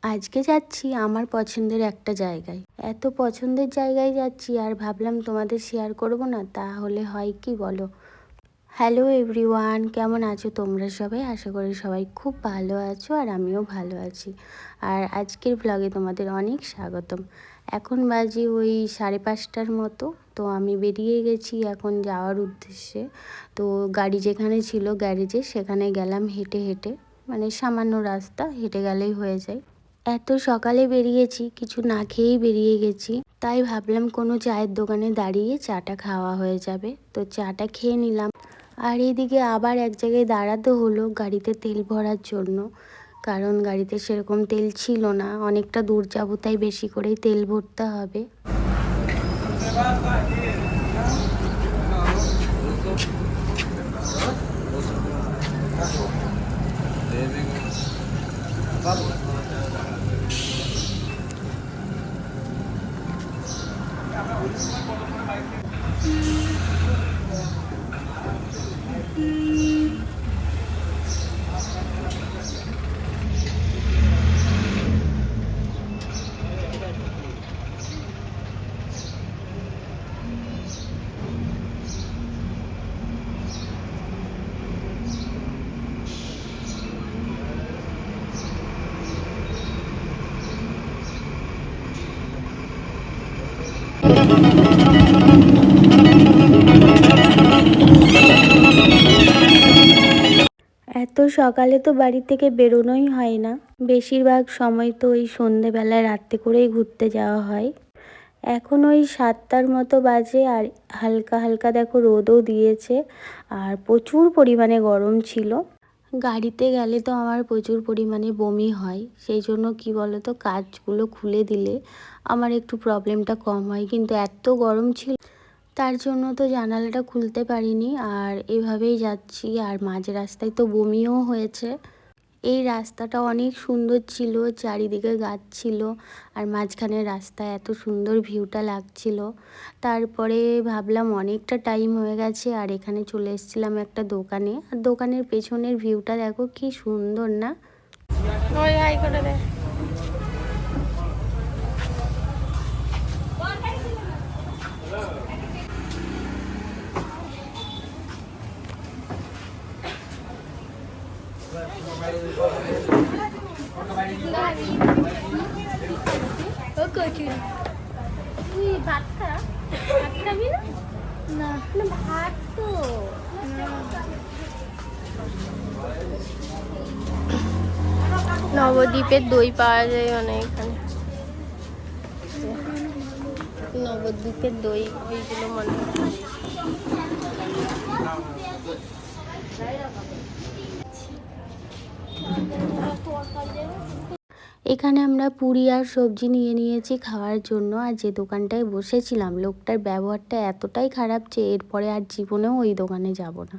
আজকে যাচ্ছি আমার পছন্দের একটা জায়গায়। এত পছন্দের জায়গায় যাচ্ছি আর ভাবলাম তোমাদের শেয়ার করব না, তাহলে হয় কি বলো? হ্যালো এভরিওয়ান, কেমন আছো তোমরা সবাই? আশা করি সবাই খুব ভালো আছো আর আমিও ভালো আছি। আর আজকের ব্লগে তোমাদের অনেক স্বাগতম। এখন বাজে ওই 5:30টার মতো। তো আমি বেরিয়ে গেছি এখন যাওয়ার উদ্দেশ্যে। তো গাড়ি যেখানে ছিল গ্যারেজে সেখানে গেলাম হেঁটে হেঁটে, মানে সামান্য রাস্তা হেঁটে গেলেই হয়ে যায়। এত সকালে বেরিয়েছি, কিছু না খেয়েই বেরিয়ে গেছি। তাই ভাবলাম কোনো চায়ের দোকানে দাঁড়িয়ে চাটা খাওয়া হয়ে যাবে, তো চাটা খেয়ে নিলাম। আর এইদিকে আবার এক জায়গায় দাঁড়াতে হলো গাড়িতে তেল ভরার জন্য, কারণ গাড়িতে সেরকম তেল ছিল না। অনেকটা দূর যাবো, তাই বেশি করেই তেল ভরতে হবে। এত সকালে তো বাড়ি থেকে বেরোনোই হয় না, বেশিরভাগ সময় তো ওই সন্ধেবেলায় রাত্রে করেই ঘুরতে যাওয়া হয়। এখন ওই 7টার মতো বাজে আর হালকা হালকা দেখো রোদও দিয়েছে আর প্রচুর পরিমাণে গরম ছিল। গাড়িতে গেলে তো আমার প্রচুর পরিমাণে বমি হয়, সেই জন্য কি বলো তো, কাচগুলো খুলে দিলে আমার একটু প্রবলেমটা কম হয়, কিন্তু এত গরম ছিল তার জন্য তো জানালাটা খুলতে পারিনি আর এভাবেই যাচ্ছি। আর মাঝ রাস্তায় তো বমিও হয়েছে। এই রাস্তাটা অনেক সুন্দর ছিল, চারিদিকে গাছ ছিল আর মাঝখানে রাস্তায় এত সুন্দর ভিউটা লাগছিল। তারপরে ভাবলাম অনেকটা টাইম হয়ে গেছে আর এখানে চলে এসেছিলাম একটা দোকানে। আর দোকানের পেছনের ভিউটা দেখো কি সুন্দর না? ওই হাই করে দে। তুই ভাত খা, ভাত খাবি না? না না, ভাত তো নবদ্বীপের দই পাওয়া যায় মানে এখানে। নবদ্বীপের দই ওইগুলো মনে হয়। এখানে আমরা পুরি আর সবজি নিয়ে নিয়েছি খাওয়ার জন্য। আর যে দোকানটায় বসেছিলাম লোকটার ব্যবহারটা এতটাই খারাপ যে এরপরে আর জীবনেও ওই দোকানে যাব না।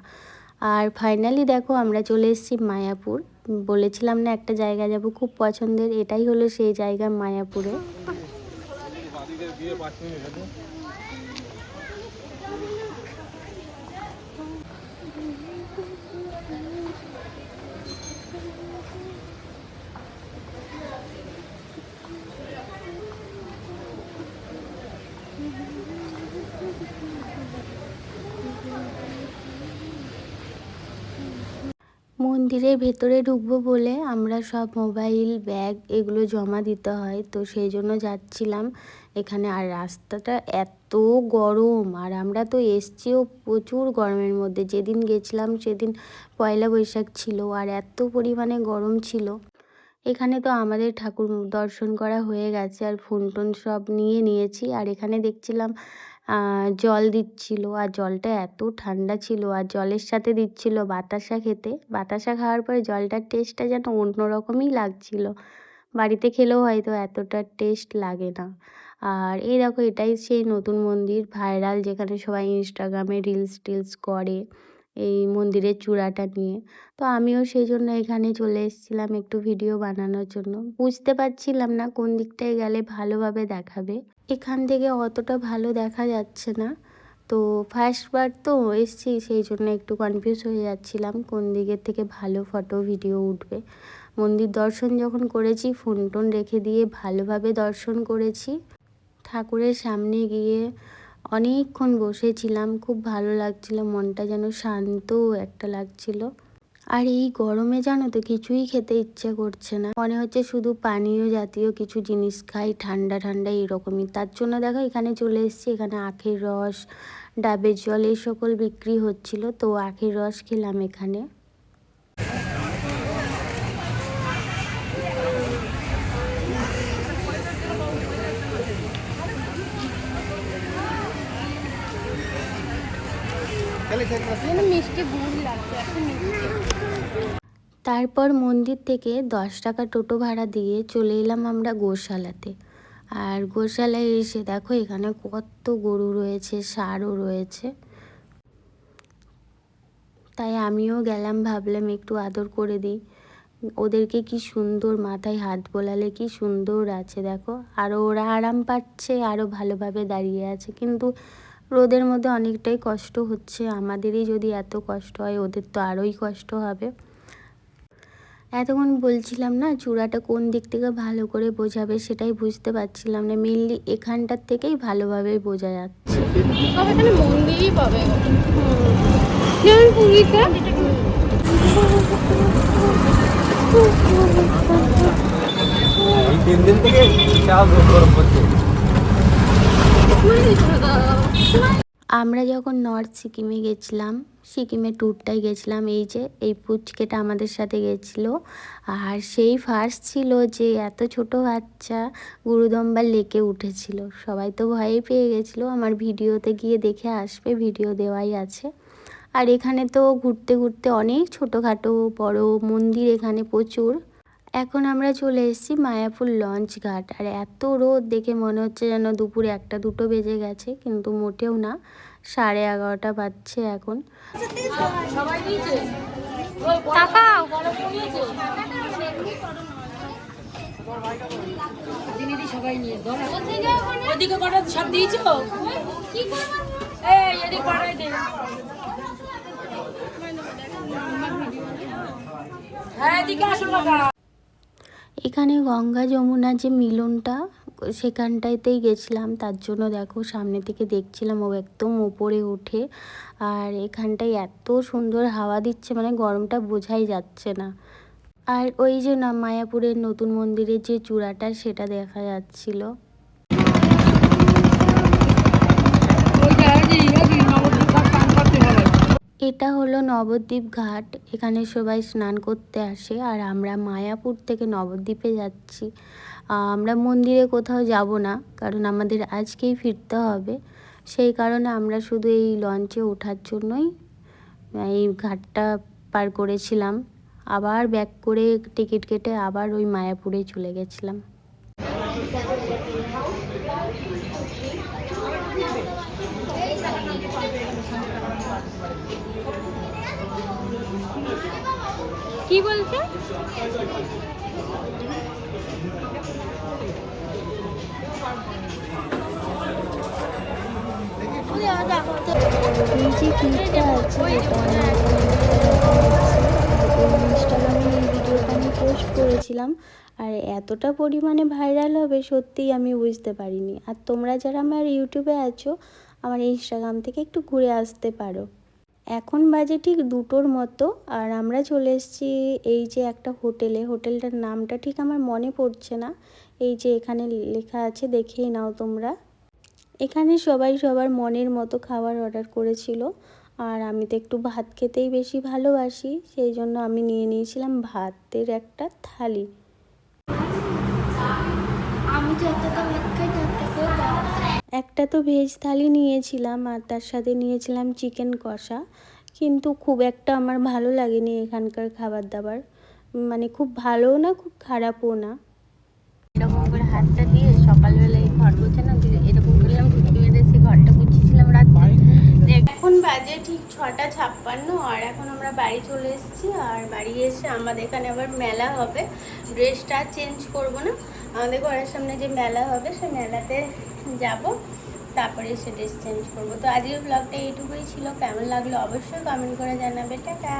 আর ফাইনালি দেখো আমরা চলে এসেছি মায়াপুর। বলেছিলাম না একটা জায়গা যাব খুব পছন্দের, এটাই হলো সেই জায়গা মায়াপুরে। মন্দিরের ভেতরে ঢুকবো বলে আমরা সব মোবাইল ব্যাগ এগুলো জমা দিতে হয়, তো সেই জন্য যাচ্ছিলাম এখানে। আর রাস্তাটা এত গরম, আর আমরা তো এসছিও প্রচুর গরমের মধ্যে। যেদিন গেছিলাম সেদিন পয়লা বৈশাখ ছিল আর এত পরিমাণে গরম ছিল। এখানে তো আমাদের ঠাকুর দর্শন করা হয়ে গেছে আর ফোন টোন সব নিয়ে নিয়েছি। আর এখানে দেখছিলাম জল দিচ্ছিল আর জলটা এত ঠান্ডা ছিল আর জলের সাথে দিচ্ছিল বাতাসা খেতে। বাতাসা খাওয়ার পরে জলটার টেস্টটা যেন অন্যরকমই লাগছিল। বাড়িতে খেলেও হয়তো এতটা টেস্ট লাগে না। আর এই দেখো এটাই সেই নতুন মন্দির ভাইরাল, যেখানে সবাই ইনস্টাগ্রামে রিলস টিলস করে এই মন্দিরের চূড়াটা নিয়ে। তো আমিও সেই জন্য এখানে চলে এসেছিলাম একটু ভিডিও বানানোর জন্য। বুঝতে পারছিলাম না কোন দিকটায় গেলে ভালোভাবে দেখাবে, এখান থেকে অতটা ভালো দেখা যাচ্ছে না। তো ফার্স্ট বার তো এসছি, সেই জন্য একটু কনফিউজ হয়ে যাচ্ছিলাম কোন দিকের থেকে ভালো ফটো ভিডিও উঠবে। মন্দির দর্শন যখন করেছি ফোন টোন রেখে দিয়ে ভালোভাবে দর্শন করেছি। ঠাকুরের সামনে গিয়ে অনেকক্ষণ বসেছিলাম, খুব ভালো লাগছিল, মনটা যেন শান্ত একটা লাগছিল। আর এই গরমে জানো তো কিছুই খেতে ইচ্ছে করছে না, মনে হচ্ছে শুধু পানীয় জাতীয় কিছু জিনিস খাই, ঠান্ডা ঠান্ডা এরকমই। তার জন্য দেখো এখানে চলে এসেছি। এখানে আখের রস, ডাবের জল এই সকল বিক্রি হচ্ছিল, তো আখের রস খেলাম এখানে। তারপর মন্দির থেকে 10 টাকা টোটো ভাড়া দিয়ে চলে এলাম আমরা গোশালাতে। আর গোশালায় এসে দেখো এখানে কত গরু রয়েছে, ষাঁড়ও রয়েছে। তাই আমিও গেলাম, ভাবলাম একটু আদর করে দিই ওদেরকে। কি সুন্দর মাথায় হাত বোলালে কি সুন্দর আছে দেখো। আরও ওরা আরাম পাচ্ছে, আরও ভালোভাবে দাঁড়িয়ে আছে। কিন্তু রোদের মধ্যে অনেকটাই কষ্ট হচ্ছে। আমাদেরই যদি এত কষ্ট হয়, ওদের তো আরোই কষ্ট হবে। এতক্ষণ বলছিলাম না চূড়াটা কোন দিক থেকে ভালো করে বোঝাবে, সেটাই বুঝতে পারছিলাম না। মেনলি এখানটার থেকেই ভালোভাবে বোঝা যাচ্ছে। মন্দিরই পাবে। আমরা যখন নর্থ সিকিমে গেছিলাম, সিকিমের ট্যুরটাই গেছিলাম, এই যে এই পুচকেটা আমাদের সাথে গেছিলো। আর সেই ফার্স্ট ছিল যে এত ছোট বাচ্চা গুরুদম্বার লেকে উঠেছিল। সবাই তো ভয়ই পেয়ে গেছিলো। আমার ভিডিওতে গিয়ে দেখে আসবে, ভিডিও দেওয়াই আছে। আর এখানে তো ঘুরতে ঘুরতে অনেক ছোটোখাটো বড় মন্দির এখানে প্রচুর। এখন আমরা চলে এসেছি মায়াপুর লঞ্চ ঘাট। আর এত রোদ দেখে মনে হচ্ছে যেন দুপুর 1-2 বেজে গেছে, কিন্তু মোটেও না, 11:30 বাজছে এখন। এখানে গঙ্গা যমুনা যে মিলনটা, সেখানটাতেই গেছিলাম। তার জন্য দেখো সামনে থেকে দেখছিলাম ও একদম ওপরে ওঠে। আর এখানটায় এত সুন্দর হাওয়া দিচ্ছে, মানে গরমটা বোঝাই যাচ্ছে না। আর ওই যে না মায়াপুরের নতুন মন্দিরের যে চূড়াটা, সেটা দেখা যাচ্ছিল। এটা হলো নবদ্বীপ ঘাট, এখানে সবাই স্নান করতে আসে। আর আমরা মায়াপুর থেকে নবদ্বীপে যাচ্ছি। আমরা মন্দিরে কোথাও যাব না, কারণ আমাদের আজকেই ফিরতে হবে। সেই কারণে আমরা শুধু এই লঞ্চে ওঠার জন্যই এই ঘাটটা পার করেছিলাম। আবার ব্যাক করে টিকিট কেটে আবার ওই মায়াপুরে চলে গেছিলাম। কি বলছে? এই যে ক্লিপটা আছে ইনস্টাগ্রামে, এই ভিডিওটা আমি পোস্ট করেছিলাম। আর এতটা পরিমাণে ভাইরাল হবে সত্যিই আমি বুঝতে পারিনি। আর তোমরা যারা আমার ইউটিউবে আছো, আমার ইনস্টাগ্রাম থেকে একটু ঘুরে আসতে পারো। এখন বাজে ঠিক 2টোর মতো। আর আমরা চলে এসেছি এই যে একটা হোটেলে, হোটেলটার নামটা ঠিক আমার মনে পড়ছে না। এই যে এখানে লেখা আছে, দেখেই নাও তোমরা। এখানে সবাই সবার মনের মতো খাবার অর্ডার করেছিল। আর আমি তো একটু ভাত খেতেই বেশি ভালোবাসি, সেই জন্য আমি নিয়ে নিয়েছিলাম ভাতের একটা থালি। একটা তো ভেজ থালি নিয়েছিলাম, আর তার সাথে নিয়েছিলাম চিকেন কষা। কিন্তু খুব একটা আমার ভালো লাগেনি এখানকার খাবার দাবার, মানে খুব ভালোও না খুব খারাপও না। এরকম করে হাতটা দিয়ে সকালবেলা এই ঘর গোছানো এরকম করলাম, ঢুকি মেরে সে ঘরটা গুছিয়েছিলাম রাত্রে। এখন বাজে ঠিক 6:56, আর এখন আমরা বাড়ি চলে এসেছি। আর বাড়ি এসে আমাদের এখানে আবার মেলা হবে। ড্রেসটা চেঞ্জ করব না, আমাদের ঘরের সামনে যে মেলা হবে সেই মেলাতে যাব, তারপরে এসে ড্রেস চেঞ্জ করবো। তো আজকের ব্লগটা এইটুকুই ছিল। কেমন লাগলো অবশ্যই কমেন্ট করে জানাবে। টাটা।